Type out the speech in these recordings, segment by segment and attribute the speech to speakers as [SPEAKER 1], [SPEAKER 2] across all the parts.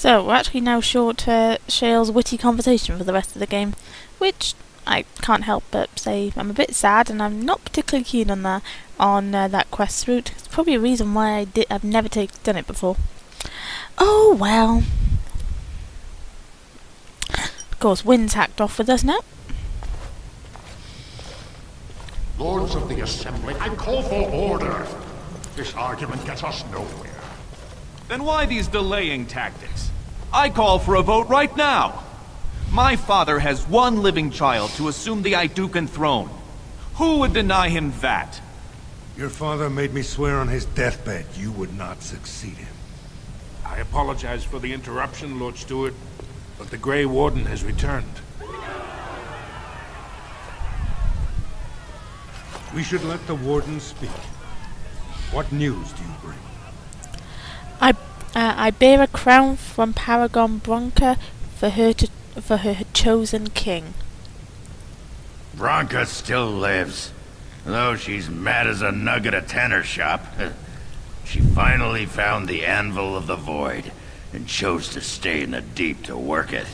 [SPEAKER 1] So, we're actually now short Shale's witty conversation for the rest of the game, which I can't help but say I'm a bit sad, and I'm not particularly keen on that quest route. It's probably a reason why I've never done it before. Oh well. Of course, Wind's hacked off with us now.
[SPEAKER 2] Lords of the Assembly, I call for order. This argument gets us nowhere.
[SPEAKER 3] Then why these delaying tactics? I call for a vote right now. My father has one living child to assume the Idukan throne. Who would deny him that?
[SPEAKER 4] Your father made me swear on his deathbed you would not succeed him.
[SPEAKER 5] I apologize for the interruption, Lord Steward, but the Grey Warden has returned.
[SPEAKER 4] We should let the Warden speak. What news do you bring?
[SPEAKER 1] I bear a crown from Paragon Bronca for her chosen king.
[SPEAKER 6] Bronca still lives, though she's mad as a nug at a tanner shop. She finally found the Anvil of the Void, and chose to stay in the deep to work it.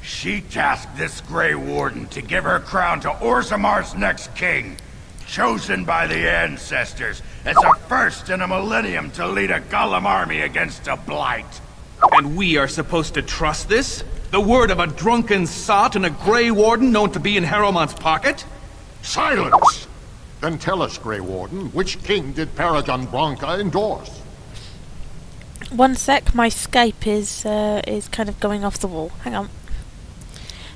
[SPEAKER 6] She tasked this Grey Warden to give her crown to Orzimmar's next king, chosen by the ancestors as a first in a millennium to lead a Golem army against a blight.
[SPEAKER 3] And we are supposed to trust this? The word of a drunken sot and a Grey Warden known to be in Harrowmont's pocket?
[SPEAKER 2] Silence! Then tell us, Grey Warden, which king did Paragon Bronca endorse?
[SPEAKER 1] One sec, my Skype is kind of going off the wall. Hang on.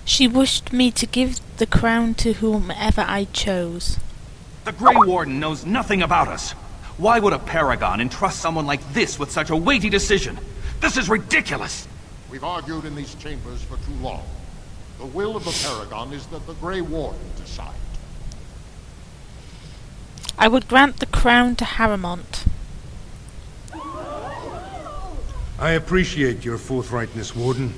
[SPEAKER 1] She wished me to give the crown to whomever I chose.
[SPEAKER 3] The Grey Warden knows nothing about us. Why would a Paragon entrust someone like this with such a weighty decision? This is ridiculous!
[SPEAKER 2] We've argued in these chambers for too long. The will of the Paragon is that the Grey Warden decide.
[SPEAKER 1] I would grant the crown to Harrowmont.
[SPEAKER 4] I appreciate your forthrightness, Warden.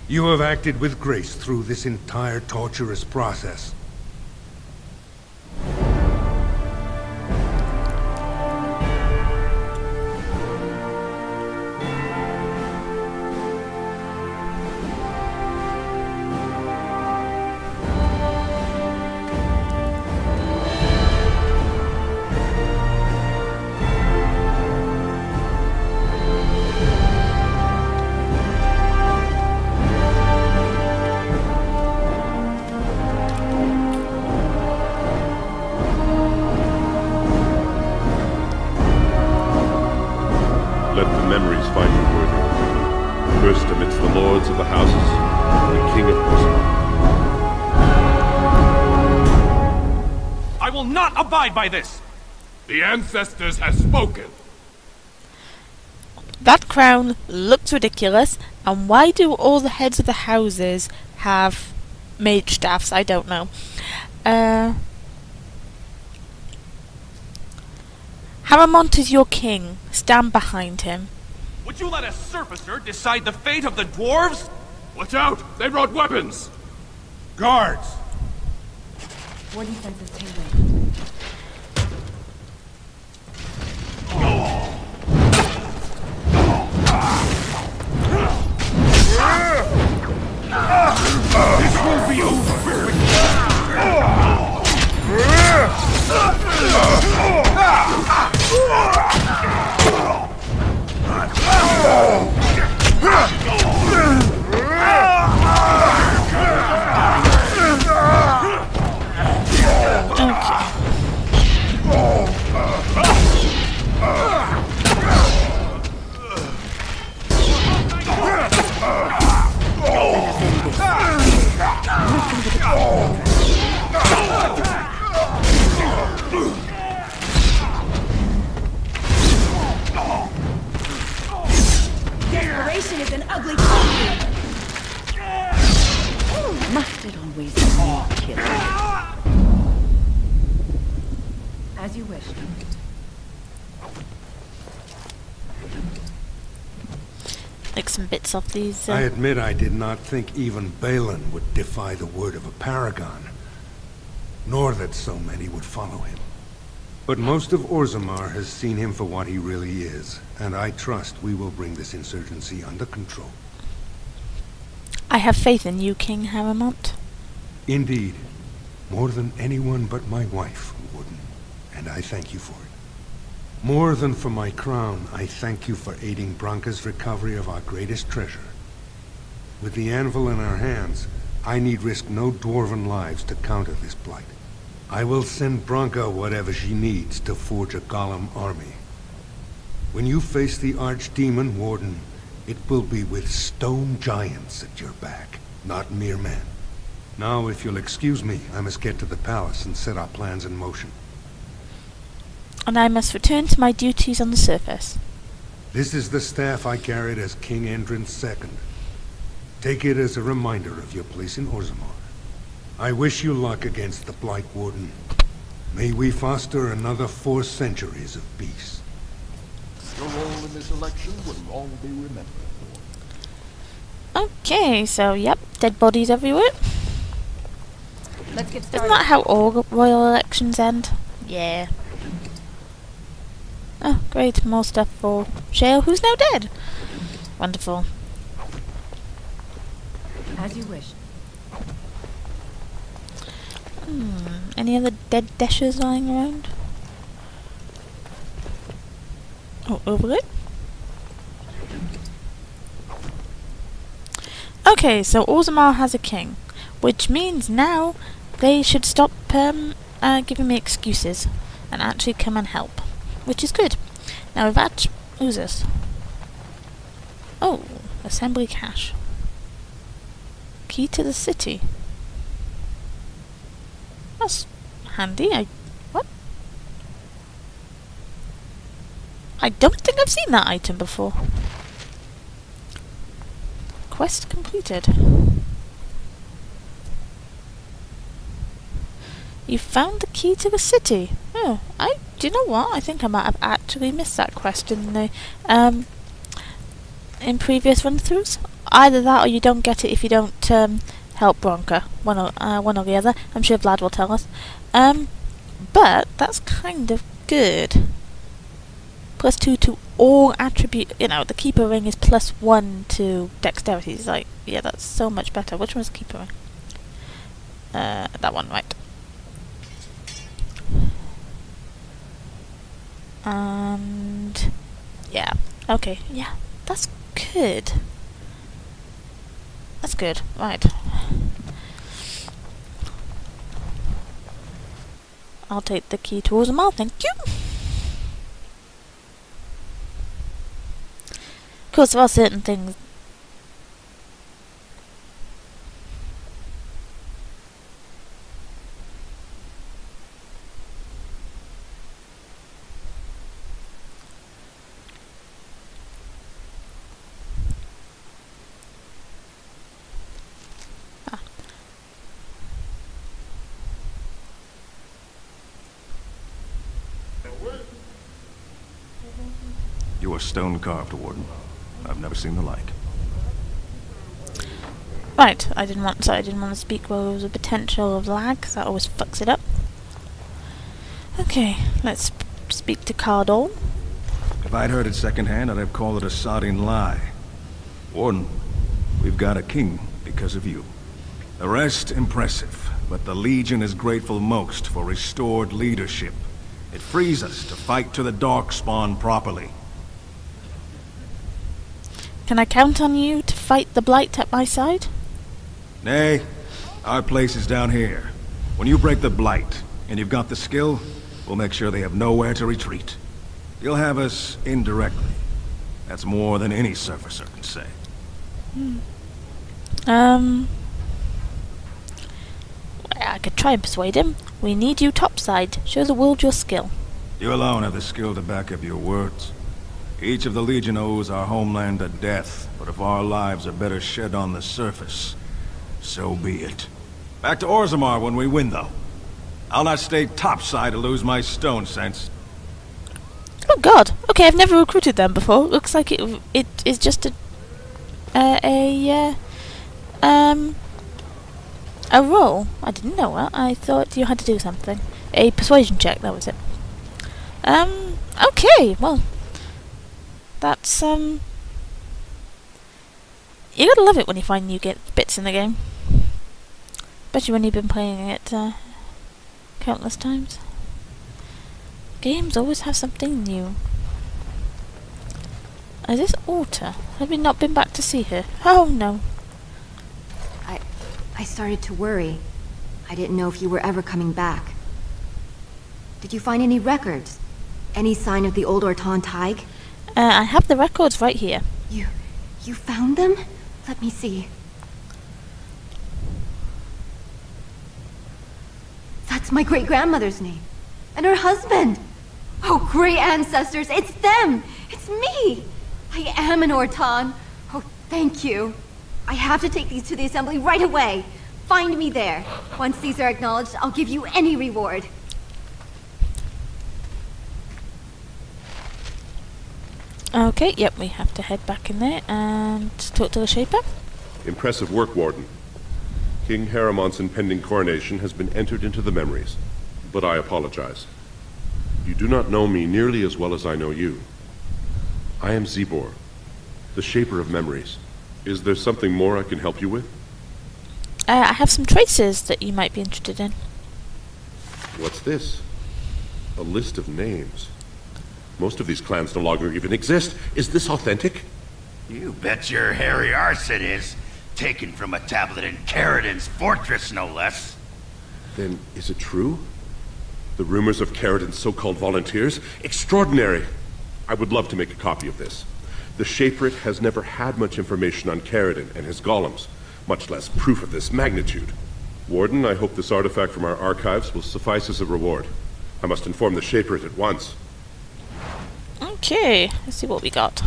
[SPEAKER 4] You have acted with grace through this entire torturous process.
[SPEAKER 7] Let the memories find you worthy. First amidst the lords of the houses, the King of Orzimmar.
[SPEAKER 3] I will not abide by this!
[SPEAKER 5] The ancestors have spoken.
[SPEAKER 1] That crown looks ridiculous, and why do all the heads of the houses have mage staffs? I don't know. Harrowmont is your king. Stand behind him.
[SPEAKER 3] Would you let a surfacer decide the fate of the dwarves?
[SPEAKER 5] Watch out! They brought weapons!
[SPEAKER 4] Guards!
[SPEAKER 8] War defenses tailored.
[SPEAKER 5] This won't be over!
[SPEAKER 8] Desperation is an ugly trophy. Must it always be killed? As you wish.
[SPEAKER 1] Like some bits off these.
[SPEAKER 4] I admit I did not think even Balin would defy the word of a paragon, nor that so many would follow him. But most of Orzimmar has seen him for what he really is, and I trust we will bring this insurgency under control.
[SPEAKER 1] I have faith in you, King Harrimont.
[SPEAKER 4] Indeed. More than anyone but my wife, Warden. And I thank you for it. More than for my crown, I thank you for aiding Branka's recovery of our greatest treasure. With the anvil in our hands, I need risk no dwarven lives to counter this blight. I will send Branka whatever she needs to forge a golem army. When you face the archdemon, Warden, it will be with stone giants at your back, not mere men. Now, if you'll excuse me, I must get to the palace and set our plans in motion.
[SPEAKER 1] And I must return to my duties on the surface.
[SPEAKER 4] This is the staff I carried as King Endrin's II. Take it as a reminder of your place in Orzimmar. I wish you luck against the Blight, Warden. May we foster another 4 centuries of peace.
[SPEAKER 2] Your role in this election will long be remembered.
[SPEAKER 1] Okay, so yep, dead bodies everywhere.
[SPEAKER 8] Let's get
[SPEAKER 1] Isn't
[SPEAKER 8] started.
[SPEAKER 1] that how all royal elections end? Yeah. Oh, great, more stuff for Shale, who's now dead. Wonderful.
[SPEAKER 8] As you wish.
[SPEAKER 1] Any other dead dashes lying around? Oh, over it. Okay, so Orzimmar has a king, which means now they should stop giving me excuses and actually come and help, which is good. Now with that, who's this? Oh, assembly cache. Key to the city. That's handy. What? I don't think I've seen that item before. Quest completed. You found the key to the city. Oh, do you know what? I think I might have actually missed that quest in the in previous run-throughs. Either that, or you don't get it if you don't help Branka. One or the other. I'm sure Vlad will tell us. But that's kind of good. +2 to all attribute. You know, the keeper ring is +1 to dexterity. It's like, yeah, that's so much better. Which one's keeper ring? That one, right? And yeah, okay, yeah, that's good. That's good, right. I'll take the key to Orzimmar, thank you. Of course, there are certain things.
[SPEAKER 3] You are stone-carved, Warden. I've never seen the like.
[SPEAKER 1] Right, I didn't want to speak while there was a potential of lag, 'cause that always fucks it up. Okay, let's speak to Cardall.
[SPEAKER 3] If I'd heard it secondhand, I'd have called it a sodding lie. Warden, we've got a king because of you. The rest, impressive, but the Legion is grateful most for restored leadership. It frees us to fight to the Darkspawn properly.
[SPEAKER 1] Can I count on you to fight the Blight at my side?
[SPEAKER 3] Nay, our place is down here. When you break the Blight, and you've got the skill, we'll make sure they have nowhere to retreat. You'll have us indirectly. That's more than any surfacer can say.
[SPEAKER 1] I could try and persuade him. We need you topside. Show the world your skill.
[SPEAKER 3] You alone have the skill to back up your words. Each of the Legion owes our homeland a death, but if our lives are better shed on the surface, so be it. Back to Orzimmar when we win, though. I'll not stay topside to lose my stone sense.
[SPEAKER 1] Oh god. Okay, I've never recruited them before. Looks like it is just a roll. I didn't know that. I thought you had to do something. A persuasion check, that was it. Okay, well, that's, you gotta love it when you find new bits in the game. Especially when you've been playing it, countless times. Games always have something new. Is this Orta? Have we not been back to see her? Oh no.
[SPEAKER 9] I started to worry. I didn't know if you were ever coming back. Did you find any records? Any sign of the old Orton Tig?
[SPEAKER 1] I have the records right here.
[SPEAKER 9] You found them? Let me see. That's my great-grandmother's name. And her husband! Oh, great ancestors, it's them! It's me! I am an Orton. Oh, thank you. I have to take these to the assembly right away. Find me there. Once these are acknowledged, I'll give you any reward.
[SPEAKER 1] Okay, yep, we have to head back in there and talk to the Shaper.
[SPEAKER 7] Impressive work, Warden. King Haramont's impending coronation has been entered into the memories, but I apologize. You do not know me nearly as well as I know you. I am Zibor, the Shaper of Memories. Is there something more I can help you with?
[SPEAKER 1] I have some traces that you might be interested in.
[SPEAKER 7] What's this? A list of names. Most of these clans no longer even exist. Is this authentic?
[SPEAKER 6] You bet your hairy arse it is. Taken from a tablet in Caridin's fortress, no less.
[SPEAKER 7] Then is it true? The rumors of Caridin's so-called volunteers? Extraordinary! I would love to make a copy of this. The Shaperate has never had much information on Caridin and his golems, much less proof of this magnitude. Warden, I hope this artifact from our archives will suffice as a reward. I must inform the Shaperate at once.
[SPEAKER 1] Okay, let's see what we got.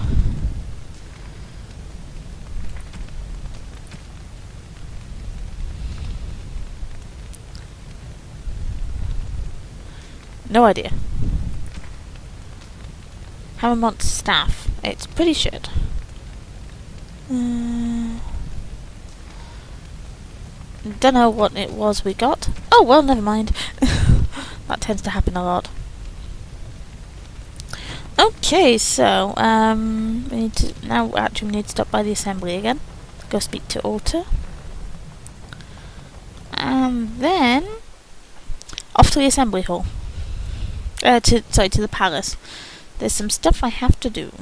[SPEAKER 1] No idea. Haramont's staff. It's pretty shit. Don't know what it was we got. Oh well, never mind. That tends to happen a lot. Okay, so we need to we need to stop by the assembly again. Go speak to Orta, and then off to the assembly hall. To the palace. There's some stuff I have to do.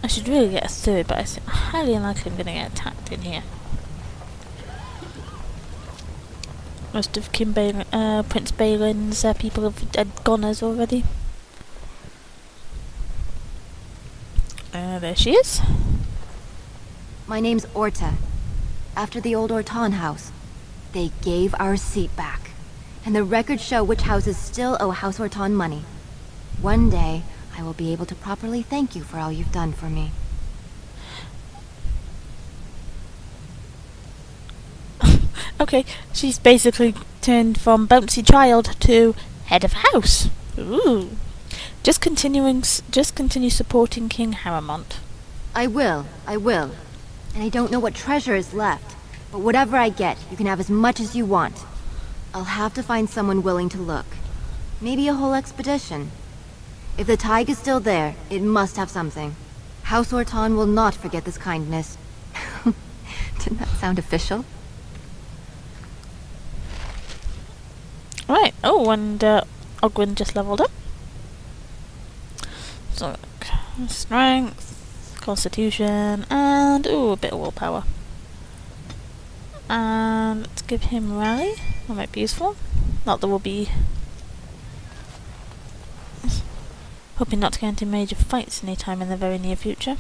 [SPEAKER 1] I should really get a third, but it's highly unlikely I'm going to get attacked in here. Most of Prince Balin's people have gone as already. There she is.
[SPEAKER 9] My name's Orta. After the old Orton house, they gave our seat back. And the records show which houses still owe House Orton money. One day, I will be able to properly thank you for all you've done for me.
[SPEAKER 1] Okay, she's basically turned from bouncy child to head of house. Ooh. Just continue supporting King Haramont.
[SPEAKER 9] I will. And I don't know what treasure is left, but whatever I get, you can have as much as you want. I'll have to find someone willing to look. Maybe a whole expedition. If the Tig is still there, it must have something. House Orton will not forget this kindness. Didn't that sound official?
[SPEAKER 1] Right, oh, and Ogwyn just leveled up. So, strength, constitution, and a bit of willpower. And let's give him rally. That might be useful. Not that we'll be hoping not to get into major fights anytime in the very near future.